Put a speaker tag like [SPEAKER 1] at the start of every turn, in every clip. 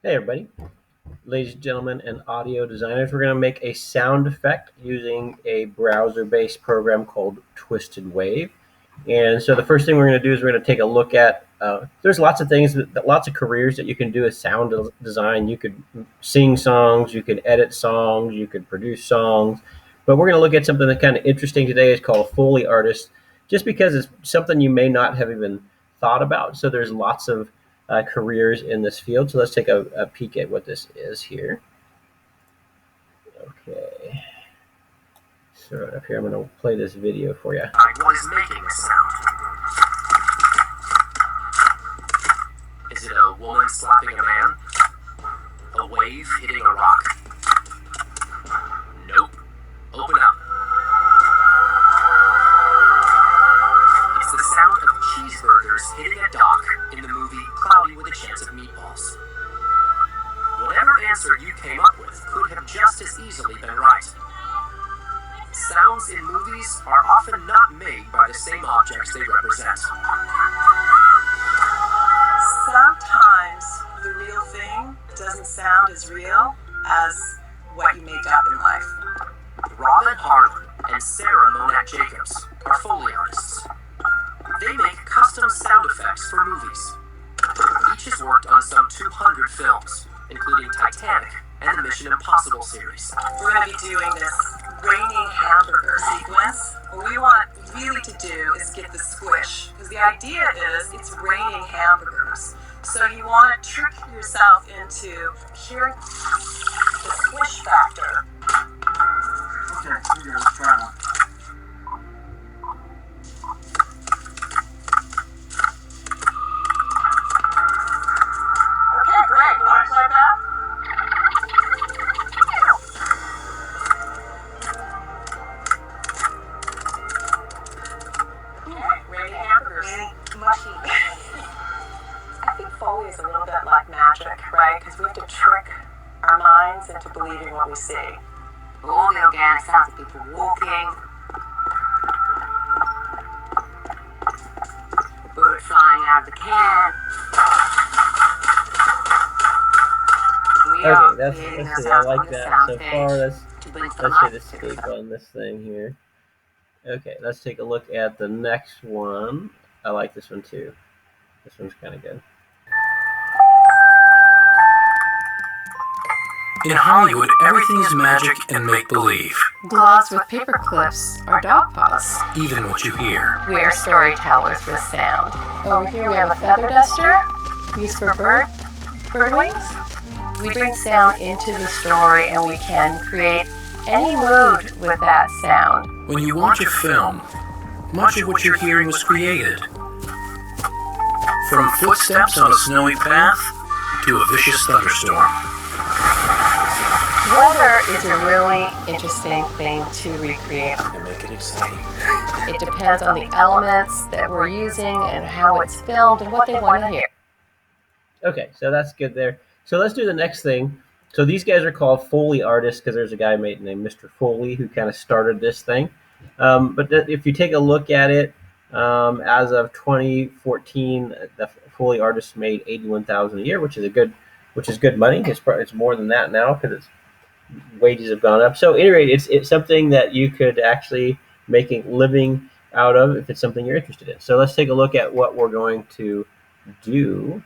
[SPEAKER 1] Hey everybody, ladies and gentlemen and audio designers, we're going to make a sound effect using a browser-based program called Twisted Wave. And so the first thing we're going to do is we're going to take a look at, there's lots of things, lots of careers that you can do as sound design. You could sing songs, you could edit songs, you could produce songs. But we're going to look at something that's kind of interesting today. It's called a Foley artist, just because it's something you may not have even thought about. So there's lots of careers in this field. So let's take a peek at what this is here. Okay. So right up here, I'm going to play this video for you.
[SPEAKER 2] What is making a sound? Is it a woman slapping a man? A wave hitting a rock? Nope. Open up. It's the sound of cheeseburgers hitting a dock in the movie Cloudy with a Chance of Meatballs. Whatever answer you came up with could have just as easily been right. Sounds in movies are often not made by the same objects they represent.
[SPEAKER 3] Sometimes the real thing doesn't sound as real as what you make up in life.
[SPEAKER 2] Robin Harlan and Sarah Monac Jacobs are Foley artists. They make custom sound effects for movies. Each has worked on some 200 films, including Titanic and the Mission Impossible series.
[SPEAKER 3] We're going to be doing this raining hamburger sequence. What we want really to do is get the squish, because the idea is it's raining hamburgers. So you want to trick yourself into hearing the squish factor.
[SPEAKER 4] Okay, here we go. Let's try one.
[SPEAKER 3] Okay, great. You want to play that? Raining hamburgers. Mushy. I think Foley is a little bit like magic, right? Because we have to trick our minds into believing what we see.
[SPEAKER 5] Audio again sounds like people walking, a bird flying out of the can.
[SPEAKER 1] Okay, let's see. I like that so far. Let's hit escape on this thing here. Okay, let's take a look at the next one. I like this one too. This one's kind of good.
[SPEAKER 2] In Hollywood, everything is magic and make-believe,
[SPEAKER 6] Gloves with paper clips are dog paws.
[SPEAKER 2] even what you hear.
[SPEAKER 6] We are storytellers with sound. Over here we have a feather duster, used for bird wings. We bring sound into the story and we can create any mood with that sound.
[SPEAKER 2] When you watch a film, much of what you're hearing was created. From footsteps on a snowy path to a vicious thunderstorm.
[SPEAKER 6] Weather is a really interesting thing to recreate.
[SPEAKER 2] And make it exciting.
[SPEAKER 6] It depends on the elements that we're using and how it's filmed and what they want to hear.
[SPEAKER 1] Okay, so that's good there. So let's do the next thing. So these guys are called Foley artists because there's a guy named Mr. Foley who kind of started this thing. But if you take a look at it, as of 2014, the Foley artists made $81,000 a year, which is good money. It's more than that now because wages have gone up. So at any rate, it's something that you could actually make a living out of if it's something you're interested in. So let's take a look at what we're going to do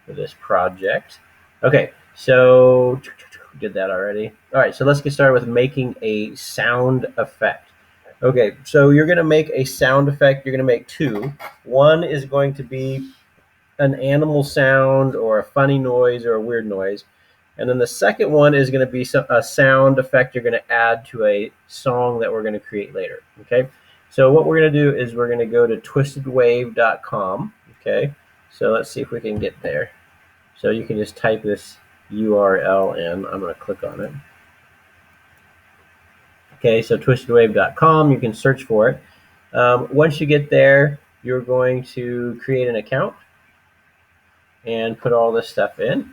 [SPEAKER 1] for this project. Okay, so did that already. All right, so let's get started with making a sound effect. Okay, so you're going to make a sound effect. You're going to make two. One is going to be an animal sound or a funny noise or a weird noise. And then the second one is going to be a sound effect you're going to add to a song that we're going to create later. Okay, so what we're going to do is we're going to go to twistedwave.com. Okay, so let's see if we can get there. So you can just type this URL in. I'm going to click on it. Okay, so twistedwave.com, you can search for it. Once you get there, you're going to create an account and put all this stuff in.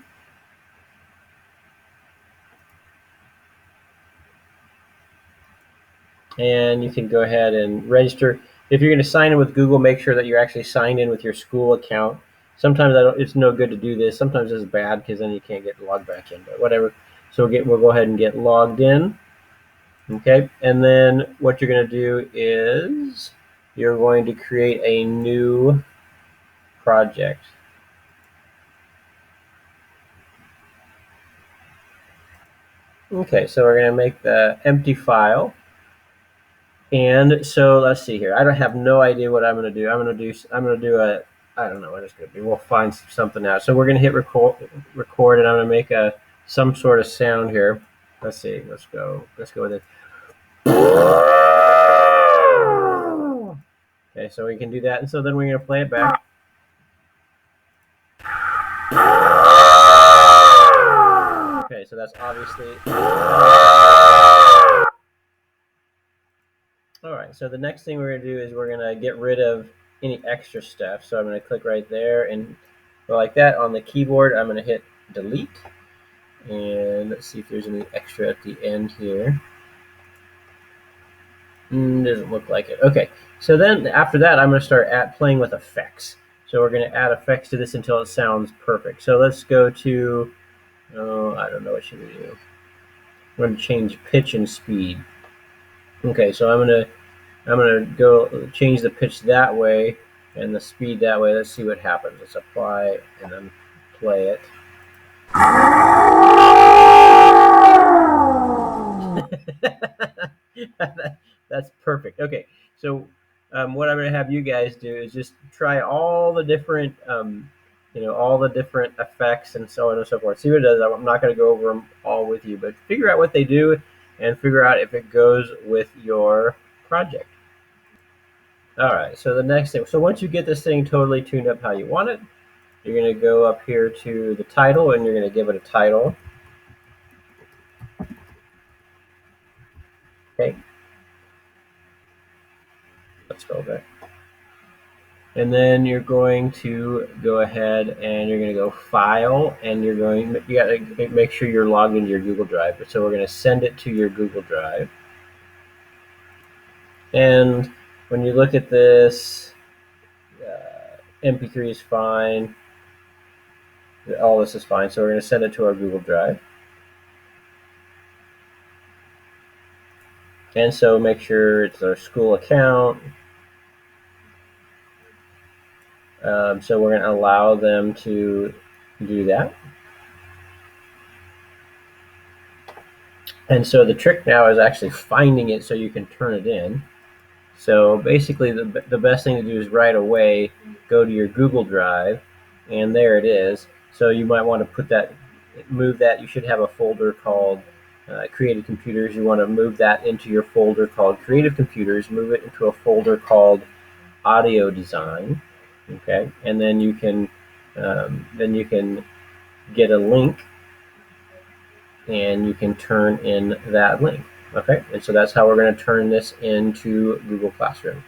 [SPEAKER 1] And you can go ahead and register. If you're going to sign in with Google, make sure that you're actually signed in with your school account. Sometimes it's no good to do this. Sometimes it's bad because then you can't get logged back in, but whatever. So we'll go ahead and get logged in. Okay, and then what you're going to do is you're going to create a new project. Okay, so we're going to make the empty file. And so let's see here. I don't have no idea what I'm going to do. I'm going to do a, I don't know what it's going to be. We'll find something out. So we're going to hit record, and I'm going to make some sort of sound here. Let's see. Let's go with it. Okay, so we can do that, and so then we're going to play it back. Okay, so that's obviously. Alright, so the next thing we're going to do is we're going to get rid of any extra stuff. So I'm going to click right there and go like that. On the keyboard, I'm going to hit delete. And let's see if there's any extra at the end here. Doesn't look like it. Okay, so then after that, I'm going to start playing with effects. So we're going to add effects to this until it sounds perfect. So let's go to, I don't know, what should we do? I'm going to change pitch and speed. Okay, so I'm gonna go change the pitch that way and the speed that way. Let's see what happens. Let's apply and then play it. That's perfect. Okay, so what I'm gonna have you guys do is just try all the different, all the different effects and so on and so forth. See what it does. I'm not gonna go over them all with you, but figure out what they do and figure out if it goes with your project. All right, so the next thing, so once you get this thing totally tuned up how you want it, you're going to go up here to the title and you're going to give it a title. Okay. Let's go back. And then you're going to go ahead and you're going to go File, and you got to make sure you're logged into your Google Drive. So we're going to send it to your Google Drive. And when you look at this, MP3 is fine. All this is fine. So we're going to send it to our Google Drive. And so make sure it's our school account. So we're going to allow them to do that. And so the trick now is actually finding it so you can turn it in. So basically the best thing to do is right away go to your Google Drive, and there it is. So you might want to move that. You should have a folder called Creative Computers. You want to move that into your folder called Creative Computers, move it into a folder called Audio Design. Okay, and then you can get a link, and you can turn in that link. Okay, and so that's how we're going to turn this into Google Classroom.